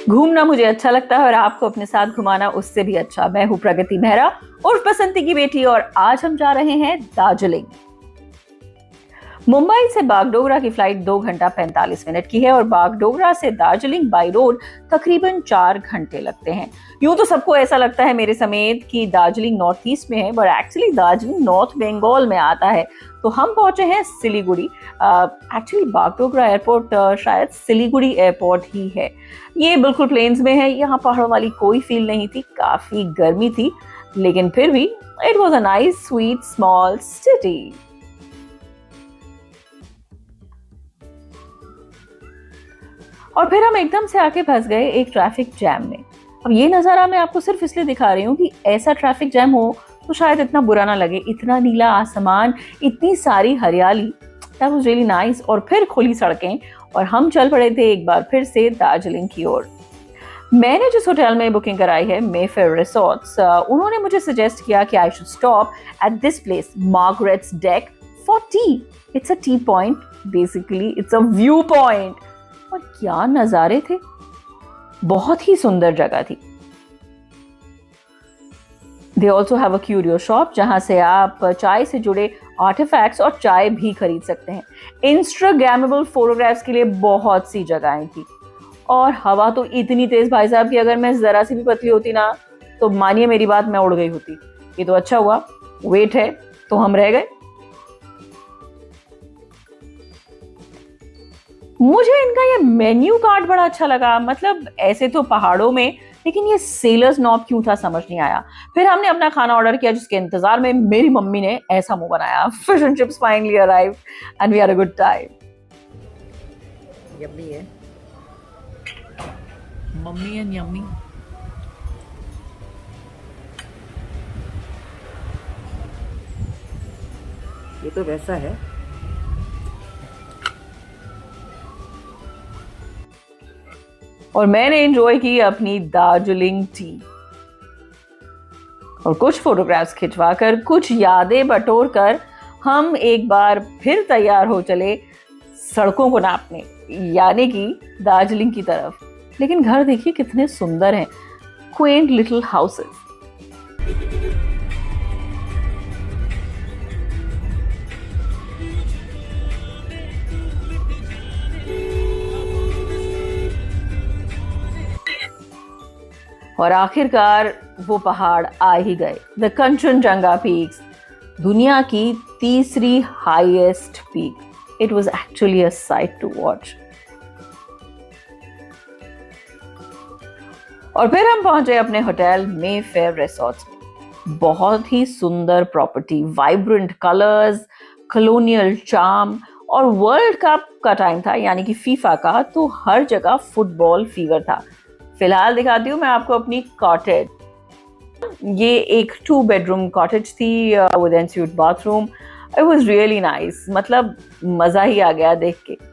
घूमना मुझे अच्छा लगता है और आपको अपने साथ घुमाना उससे भी अच्छा। मैं हूँ प्रगति मेहरा उर्फ बसंती की बेटी और आज हम जा रहे हैं दार्जिलिंग। मुंबई से बागडोगरा की फ्लाइट 2 घंटा 45 मिनट की है और बागडोगरा से दार्जिलिंग बाई रोड तकरीबन 4 घंटे लगते हैं। यूं तो सबको ऐसा लगता है मेरे समेत कि दार्जिलिंग नॉर्थ ईस्ट में है, but actually Darjeeling north Bengal में आता है। तो हम पहुंचे हैं सिलीगुड़ी। एक्चुअली बागडोगरा एयरपोर्ट शायद सिलीगुड़ी एयरपोर्ट ही है। ये बिल्कुल प्लेन्स में है, यहाँ पहाड़ों वाली कोई फील नहीं थी, काफी गर्मी थी, लेकिन फिर भी it was a nice sweet small city. और फिर हम एकदम से आके फंस गए एक ट्रैफिक जैम में। अब ये नज़ारा मैं आपको सिर्फ इसलिए दिखा रही हूँ कि ऐसा ट्रैफिक जैम हो तो शायद इतना बुरा ना लगे। इतना नीला आसमान, इतनी सारी हरियाली, दैट वाज रियली नाइस। और फिर खुली सड़कें और हम चल पड़े थे एक बार फिर से दार्जिलिंग की ओर। मैंने जिस होटल में बुकिंग कराई है, मेफेयर रिसोर्ट्स, उन्होंने मुझे सजेस्ट किया कि I should stop at this place, Margaret's deck, for tea. It's a tea point, basically it's a view point. और क्या नजारे थे, बहुत ही सुंदर जगह थी। They also have a curio shop जहां से आप चाय से जुड़े आर्टिफैक्ट्स और चाय भी खरीद सकते हैं। इंस्टाग्रामेबल फोटोग्राफ्स के लिए बहुत सी जगहें थी। और हवा तो इतनी तेज भाई साहब कि अगर मैं जरा सी भी पतली होती ना तो मानिए मेरी बात, मैं उड़ गई होती। ये तो अच्छा हुआ वेट है तो हम रह गए। मुझे इनका ये मेन्यू कार्ड बड़ा अच्छा लगा। मतलब ऐसे तो पहाड़ों में, लेकिन ये सेलर्स नॉब क्यों था समझ नहीं आया। फिर हमने अपना खाना ऑर्डर किया, जिसके इंतजार में मेरी मम्मी ने ऐसा मुंह बनाया। Fish and chips finally arrived and we had a good time. Yummy है, मम्मी एंड यम्मी। ये तो वैसा है। और मैंने एंजॉय की अपनी दार्जिलिंग टी और कुछ फोटोग्राफ्स खिंचवाकर, कुछ यादें बटोर कर हम एक बार फिर तैयार हो चले सड़कों को नापने, यानी कि दार्जिलिंग की तरफ। लेकिन घर देखिए कितने सुंदर हैं, क्वेंट लिटिल हाउसेस। और आखिरकार वो पहाड़ आ ही गए, द कंचनजंगा पीक्स, दुनिया की तीसरी highest peak. It was actually a sight to watch. और फिर हम पहुंचे अपने होटल मेफेयर रिसोर्ट्स में। बहुत ही सुंदर property, vibrant colours, colonial charm. और वर्ल्ड कप का टाइम था, यानी कि फीफा का, तो हर जगह फुटबॉल फीवर था। फिलहाल दिखाती हूँ मैं आपको अपनी कॉटेज। ये एक 2 बेडरूम कॉटेज थी with ensuite bathroom. It was really nice, मतलब मजा ही आ गया देख के।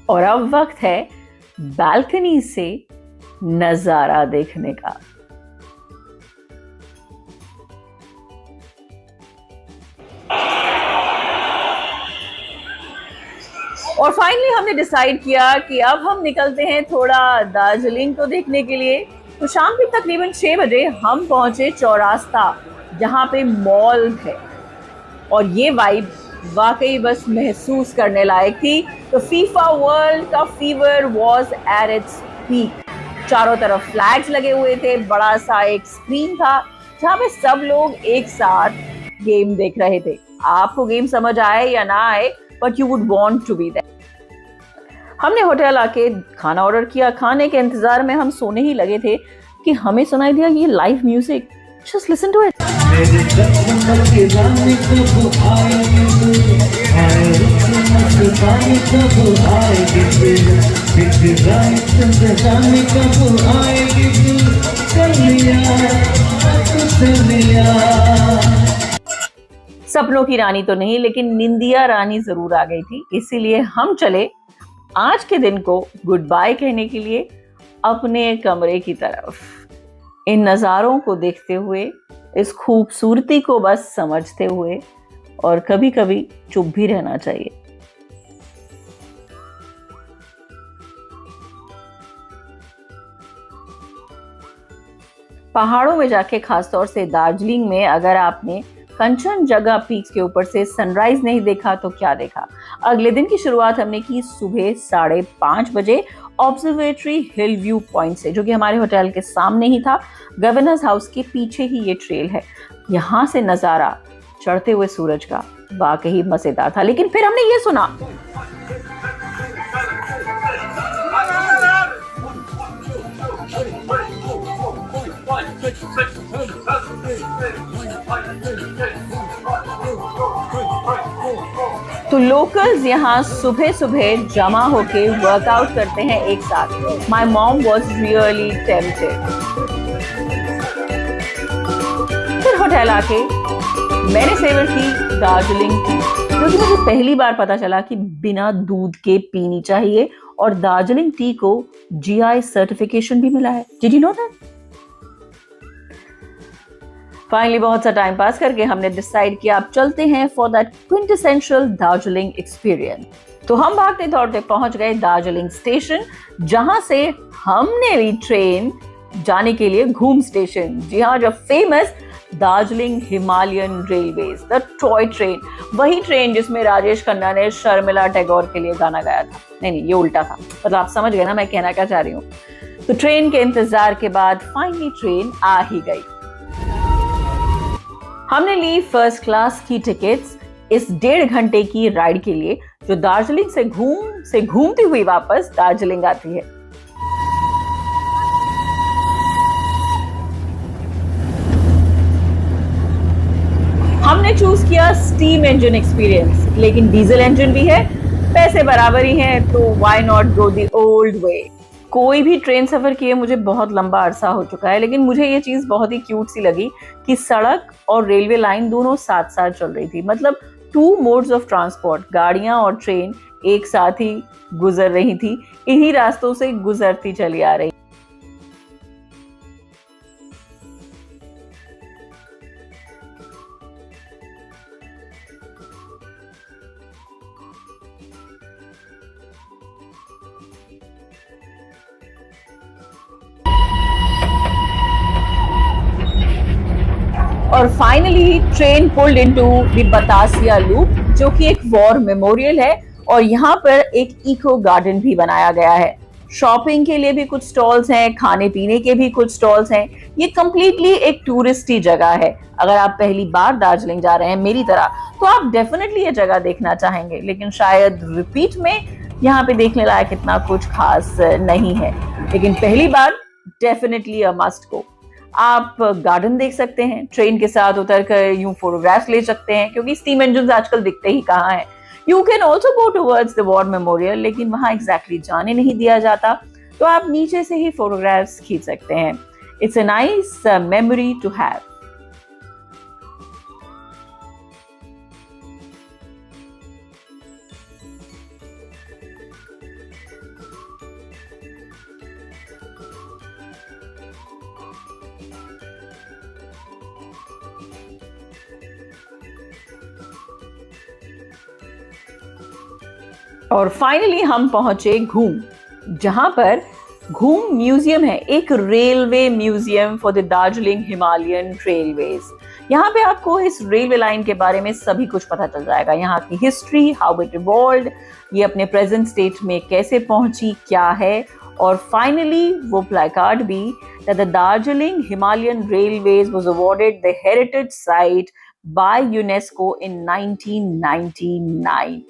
और अब वक्त है बालकनी से नजारा देखने का। और फाइनली हमने डिसाइड किया कि अब हम निकलते हैं थोड़ा दार्जिलिंग को देखने के लिए। तो शाम के तकरीबन 6 बजे हम पहुंचे चौरास्ता, जहां पे मॉल है। और ये वाइब वाकई बस महसूस करने लायक थी। तो फीफा वर्ल्ड का fever was at its peak. चारों तरफ फ्लैग्स लगे हुए थे, बड़ा सा एक स्क्रीन था जहाँ पे सब लोग एक साथ गेम देख रहे थे। आपको गेम समझ आए या ना आए, but you would want to be there. हमने होटल आके खाना ऑर्डर किया। खाने के इंतजार में हम सोने ही लगे थे कि हमें सुनाई दिया ये live music. Just listen to it. सपनों की रानी तो नहीं, लेकिन निंदिया रानी जरूर आ गई थी। इसीलिए हम चले आज के दिन को गुड बाय कहने के लिए अपने कमरे की तरफ, इन नज़ारों को देखते हुए, इस खूबसूरती को बस समझते हुए, और कभी कभी चुप भी रहना चाहिए। पहाड़ों में जाके, खासतौर से दार्जिलिंग में, अगर आपने कंचनजंगा पीक्स के ऊपर से सनराइज नहीं देखा तो क्या देखा। अगले दिन की शुरुआत हमने की सुबह 5:30 बजे ऑब्जर्वेटरी हिल व्यू पॉइंट से, जो कि हमारे होटल के सामने ही था। गवर्नर्स हाउस के पीछे ही ये ट्रेल है। यहाँ से नज़ारा चढ़ते हुए सूरज का वाकई मजेदार था। लेकिन फिर हमने ये सुना, तो लोकल्स यहाँ सुबह सुबह जमा होके वर्कआउट करते हैं एक साथ। My mom was really tempted. फिर होटल आके मैंने सेवर की दार्जिलिंग टी, क्योंकि मुझे पहली बार पता चला कि बिना दूध के पीनी चाहिए, और दार्जिलिंग टी को जीआई सर्टिफिकेशन भी मिला है। Did you know that? Finally बहुत सा टाइम पास करके हमने डिसाइड किया अब चलते हैं for that quintessential Darjeeling experience. तो हम भागते दौड़ते पहुंच गए दार्जिलिंग स्टेशन, जहां से हमने ली ट्रेन जाने के लिए घूम स्टेशन। जी हाँ, जो famous Darjeeling Himalayan railways, the toy train, वही ट्रेन जिसमें राजेश खन्ना ने शर्मिला टैगोर के लिए गाना गाया था। नहीं, ये उल्टा था, मतलब आप समझ गए ना मैं कहना क्या चाह रही हूँ। तो ट्रेन के इंतजार के बाद फाइनली ट्रेन आ ही गई। हमने ली फर्स्ट क्लास की टिकट्स इस 1.5 घंटे की राइड के लिए, जो दार्जिलिंग से घूमती हुई वापस दार्जिलिंग आती है। हमने चूज किया स्टीम इंजन एक्सपीरियंस, लेकिन डीजल इंजन भी है, पैसे बराबर ही हैं, तो why not go the old way. कोई भी ट्रेन सफर किए मुझे बहुत लंबा अरसा हो चुका है, लेकिन मुझे ये चीज बहुत ही क्यूट सी लगी कि सड़क और रेलवे लाइन दोनों साथ साथ चल रही थी। मतलब 2 मोड्स ऑफ ट्रांसपोर्ट, गाड़ियां और ट्रेन एक साथ ही गुजर रही थी, इन्हीं रास्तों से गुजरती चली आ रही। और finally train pulled into the Batasia loop, जो कि एक वॉर मेमोरियल है, और यहाँ पर एक इको गार्डन भी बनाया गया है। शॉपिंग के लिए भी कुछ स्टॉल्स हैं, खाने पीने के भी कुछ स्टॉल्स हैं। ये कंप्लीटली एक टूरिस्टी जगह है। अगर आप पहली बार दार्जिलिंग जा रहे हैं मेरी तरह, तो आप डेफिनेटली ये जगह देखना चाहेंगे, लेकिन शायद रिपीट में यहाँ पे देखने लायक इतना कुछ खास नहीं है। लेकिन पहली बार डेफिनेटली अ मस्ट गो। आप गार्डन देख सकते हैं, ट्रेन के साथ उतरकर यूं फोटोग्राफ्स ले सकते हैं, क्योंकि स्टीम इंजन आजकल दिखते ही कहाँ हैं। You can also go towards the war memorial, लेकिन वहां एग्जैक्टली जाने नहीं दिया जाता, तो आप नीचे से ही फोटोग्राफ्स खींच सकते हैं। It's a nice memory to have. और फाइनली हम पहुंचे घूम, जहां पर घूम म्यूजियम है, एक railway museum for the Darjeeling Himalayan railways. यहाँ पे आपको इस रेलवे लाइन के बारे में सभी कुछ पता चल जाएगा, यहाँ की हिस्ट्री, हाउ इट इवॉल्व्ड, ये अपने प्रेजेंट स्टेट में कैसे पहुंची, क्या है, और फाइनली वो प्लेकार्ड भी that the Darjeeling Himalayan Railways was awarded the heritage site by UNESCO in 1999.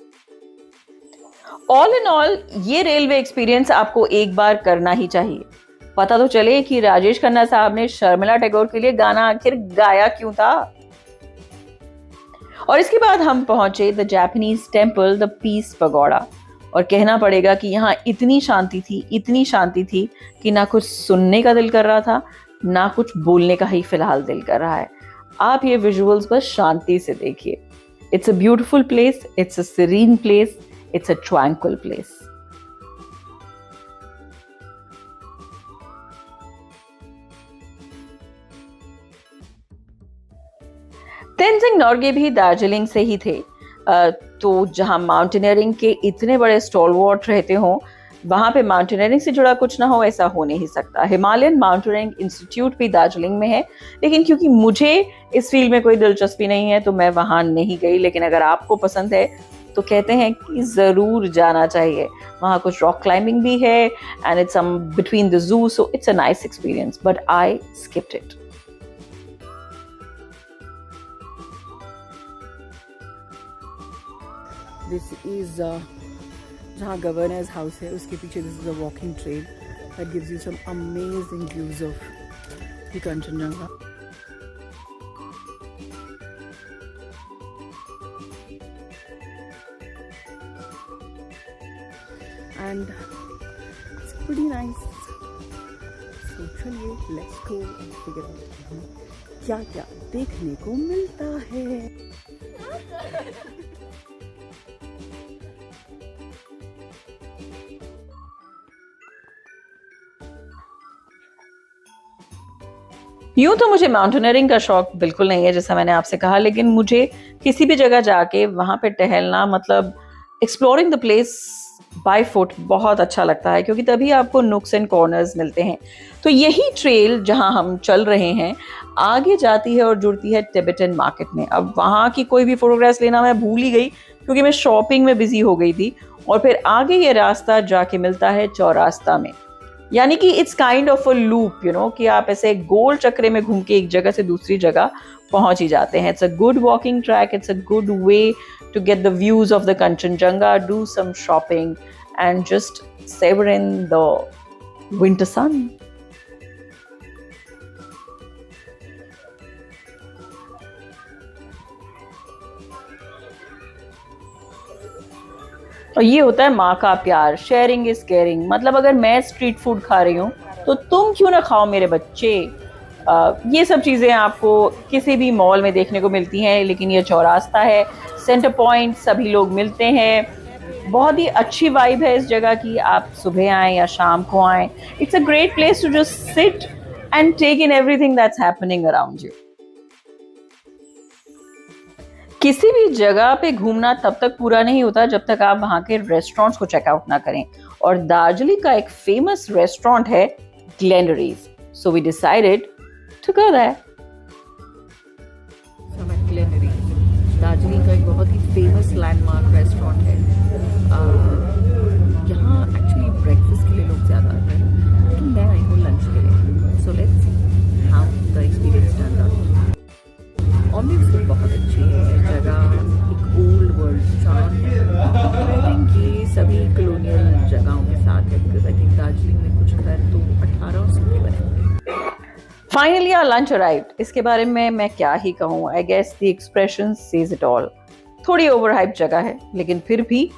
All in all ये रेलवे एक्सपीरियंस आपको एक बार करना ही चाहिए। पता तो चले कि राजेश खन्ना साहब ने शर्मिला टैगोर के लिए गाना आखिर गाया क्यों था। और इसके बाद हम पहुंचे the Japanese temple, the peace pagoda, और कहना पड़ेगा कि यहाँ इतनी शांति थी कि ना कुछ सुनने का दिल कर रहा था, ना कुछ बोलने का ही फिलहाल दिल कर रहा है। आप ये विजुअल्स बस शांति से देखिए। It's a beautiful place, it's a serene place, it's a tranquil place. Tenzing Norgay भी दार्जिलिंग से ही थे। तो जहाँ माउंटेनियरिंग के इतने बड़े स्टॉलवर्ट रहते हों, वहाँ पे माउंटेनियरिंग से जुड़ा कुछ ना हो, ऐसा हो नहीं सकता। हिमालयन माउंटेनियरिंग इंस्टीट्यूट भी दार्जिलिंग में है, लेकिन क्योंकि मुझे इस फील्ड में कोई दिलचस्पी नहीं है तो मैं वहाँ नहीं गई। लेकिन अगर आपको पसंद है तो कहते हैं कि ज़रूर जाना चाहिए। वहाँ कुछ रॉक क्लाइंबिंग भी है and it's between the zoo, so it's a nice experience, but I skipped it. This is जहाँ गवर्नर्स हाउस है उसके पीछे this is a walking trail that gives you some amazing views of the Kanchenjunga. And it's pretty nice. So चलिए let's go and figure out क्या क्या देखने को मिलता है। यूं तो मुझे माउंटेनियरिंग का शौक बिल्कुल नहीं है, जैसा मैंने आपसे कहा, लेकिन मुझे किसी भी जगह जाके वहाँ पे टहलना, मतलब exploring the place by foot बहुत अच्छा लगता है, क्योंकि तभी आपको नुक्स एंड कॉर्नर्स मिलते हैं। तो यही ट्रेल जहाँ हम चल रहे हैं आगे जाती है और जुड़ती है टिबेटन मार्केट में। अब वहाँ की कोई भी फोटोग्राफ्स लेना मैं भूल ही गई, क्योंकि मैं शॉपिंग में बिजी हो गई थी। और फिर आगे ये रास्ता जाके मिलता है चौरास्ता में, यानी कि it's kind of a loop, you know, कि आप ऐसे गोल चक्रे में घूम के एक जगह से दूसरी जगह पहुंच ही जाते हैं। It's a good walking track, it's a good way to get the views of the Kanchenjunga, do some shopping and just savor in the winter sun. और ये होता है माँ का प्यार, शेयरिंग इज केयरिंग। मतलब अगर मैं स्ट्रीट फूड खा रही हूँ तो तुम क्यों ना खाओ मेरे बच्चे। ये सब चीज़ें आपको किसी भी मॉल में देखने को मिलती हैं, लेकिन ये चौरास्ता है, सेंटर पॉइंट, सभी लोग मिलते हैं। बहुत ही अच्छी वाइब है इस जगह की, आप सुबह आएँ या शाम को आएँ। It's a great place to just sit and take in everything that's happening around you. किसी भी जगह पे घूमना तब तक पूरा नहीं होता जब तक आप वहाँ के रेस्टोरेंट्स को चेकआउट ना करें, और दार्जिलिंग का एक फेमस रेस्टोरेंट है Glenary's, so we decided to go there. Darjeeling का एक बहुत ही फेमस लैंडमार्क रेस्टोरेंट है। यहाँ एक्चुअली ब्रेकफास्ट के लिए लोग ज़्यादा आते हैं, लेकिन मैं आई हूँ लंच के लिए। So let's see how the experience turned out. Obviously बहुत अच्छी है जगह, एक ओल्ड वर्ल्ड चार्म है। आई थिंक ये सभी कॉलोनियल जगहों के साथ है, बिकॉज आई थिंक दार्जिलिंग में कुछ घर तो 1800 के बने हुए। Finally our lunch arrived. इसके बारे में मैं क्या ही कहूँ, I guess the expression says it all. थोड़ी ओवरहाइप जगह है, लेकिन फिर भी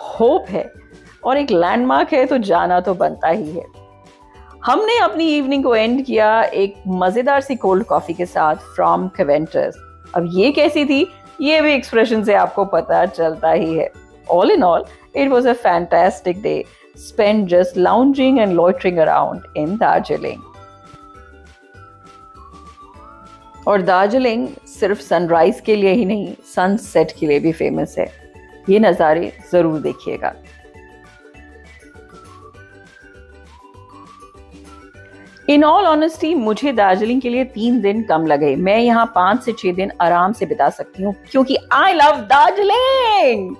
होप है, और एक लैंडमार्क है तो जाना तो बनता ही है। हमने अपनी इवनिंग को एंड किया एक मज़ेदार सी कोल्ड कॉफ़ी के साथ फ्रॉम कैवेंटर्स। अब ये कैसी थी, ये भी एक्सप्रेशन से आपको पता चलता ही है। All in all it was a fantastic day spend just lounging and loitering around in Darjeeling. और दार्जिलिंग सिर्फ सनराइज के लिए ही नहीं, सनसेट के लिए भी फेमस है। ये नज़ारे जरूर देखिएगा। इन ऑल ऑनेस्टी मुझे दार्जिलिंग के लिए 3 दिन कम लगे। मैं यहाँ 5 से 6 दिन आराम से बिता सकती हूँ, क्योंकि आई लव दार्जिलिंग।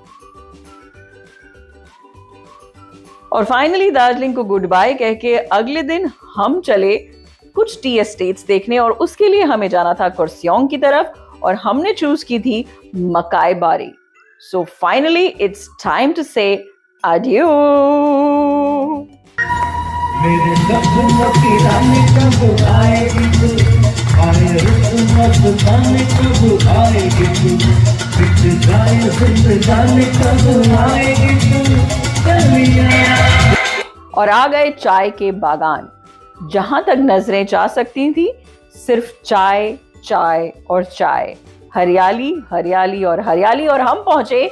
और फाइनली दार्जिलिंग को गुड बाय कह के अगले दिन हम चले कुछ टी एस्टेट्स देखने, और उसके लिए हमें जाना था कुर्सियोंग की तरफ, और हमने चूज की थी Makaibari. So finally it's time to say adios. मेरे सपनों की रानी कब आएगी तू, आए रुत जाने कब आएगी तू, बिछ जाए जिंदगानी कब आएगी तू कलिया। और आ गए चाय के बागान। जहां तक नजरें जा सकती थी सिर्फ चाय, चाय और चाय। हरियाली, हरियाली और हरियाली, और हम पहुंचे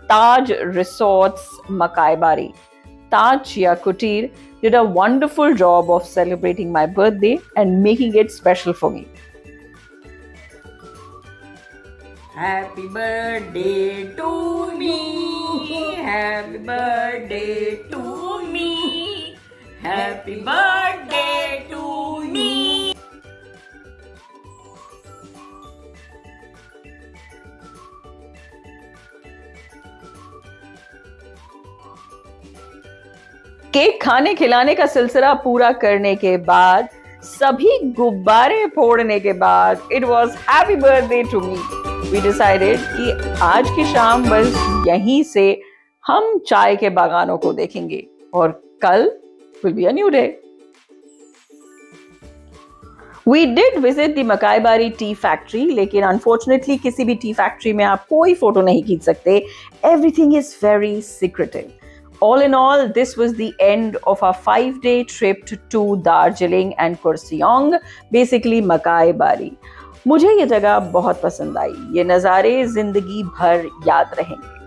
ताज रिसोर्ट्स मकाईबारी. Taj या कुटीर did a wonderful job of celebrating my birthday and making it special for me. Happy birthday to me. Happy birthday to me. Happy birthday to me. Cake खाने खिलाने का सिलसिला पूरा करने के बाद, सभी गुब्बारे फोड़ने के बाद, it was happy birthday to me. We decided कि आज की शाम बस यहीं से हम चाय के बागानों को देखेंगे और कल will be a new day. We did visit the Makaibari tea factory, लेकिन अनफॉर्चुनेटली किसी भी टी फैक्ट्री में आप कोई फोटो नहीं खींच सकते. Everything is very secretive. All in all, this was the end of our 5-day trip to Darjeeling and Kurseong, basically मकाईबारी. मुझे ये जगह बहुत पसंद आई. ये नज़ारे जिंदगी भर याद रहेंगे.